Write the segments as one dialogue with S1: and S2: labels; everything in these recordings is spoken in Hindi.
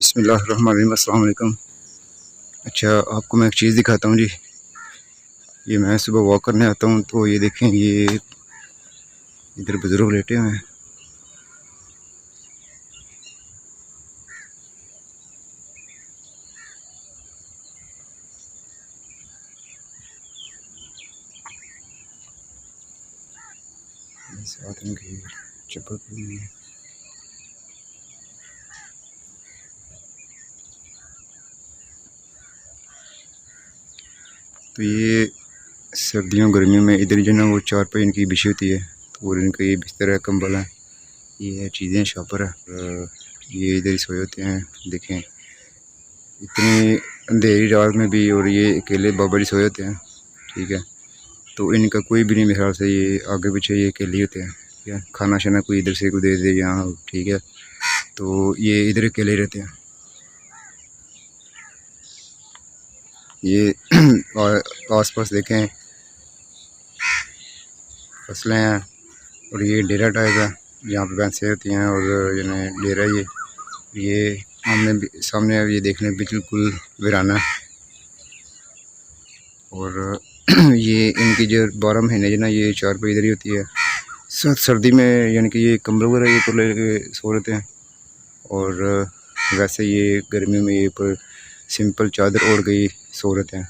S1: बिस्मिल्लाहिर्रहमानिर्रहीम, अस्सलाम वालेकुम। अच्छा, आपको मैं एक चीज़ दिखाता हूँ जी। ये मैं सुबह वॉक करने आता हूँ तो ये देखें, ये इधर बुज़ुर्ग लेटे हुए हैं। साथ इनकी चप्पल पहनी हुई है। तो ये सर्दियों गर्मियों में इधर जो ना वो चारपाई इनकी बिछी होती है, तो और इनका ये बिस्तर है, कंबल है, ये चीज़ें शॉपर है। ये इधर ही सोए होते हैं। देखें, इतनी अंधेरी रात में भी, और ये अकेले बाबा जी सोए होते हैं। ठीक है, तो इनका कोई भी नहीं, मेरे ख्याल से ये आगे पीछे ये अकेले होते हैं। ठीक है, खाना शाना कोई इधर से कोई दे दे यहाँ। ठीक है, तो ये इधर अकेले रहते हैं। ये आस पास देखें, फसलें हैं, और ये डेरा टाइप है, यहाँ पे भैंसें होती हैं, और यानी डेरा ये सामने ये देखने बिल्कुल वीराना है। और ये इनकी जो 12 महीने जो ना ये चारपाई इधर ही होती है। सर्दी में यानी कि ये कम्बल वगैरह ये ऊपर ले सो रहते हैं, और वैसे ये गर्मियों में ये ऊपर सिंपल चादर ओढ़ के सो रहते हैं।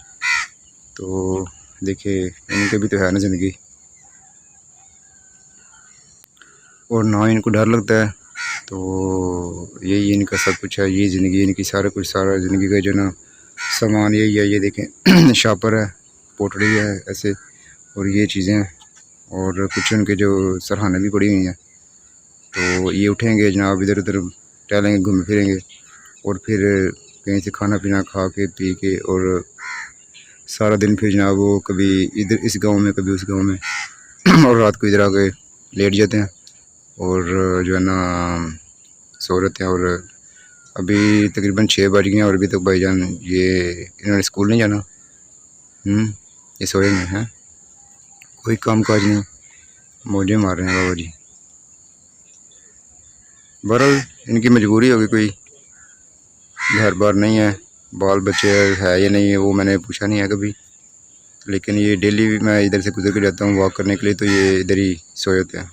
S1: तो देखिए, इनके भी तो है ना ज़िंदगी, और ना इनको डर लगता है। तो यही इनका सब कुछ है, ये ज़िंदगी इनकी, सारा कुछ, सारा ज़िंदगी का जो ना सामान यही है। ये देखें शापर है, पोटड़ी है ऐसे, और ये चीज़ें हैं, और कुछ उनके जो सरहाने भी पड़ी हुई हैं। तो ये उठेंगे जनाब, इधर उधर टहलेंगे, घूम फिरेंगे, और फिर कहीं से खाना पीना खा के पी के, और सारा दिन फिर जनाब वो कभी इधर इस गांव में, कभी उस गांव में और रात को इधर आके लेट जाते हैं, और जो है ना सो रहते हैं। और अभी तकरीबन 6 बज गए हैं, और अभी तक भाईजान ये इन्होंने स्कूल नहीं जाना। ये सोए हुए हैं, कोई काम काज नहीं, मौजें मार रहे हैं बाबा जी। बहरहाल इनकी मजबूरी होगी, कोई घर बार नहीं है, बाल बच्चे है या नहीं है वो मैंने पूछा नहीं है कभी। लेकिन ये डेली मैं इधर से गुजर के जाता हूँ वॉक करने के लिए, तो ये इधर ही सोए होते हैं।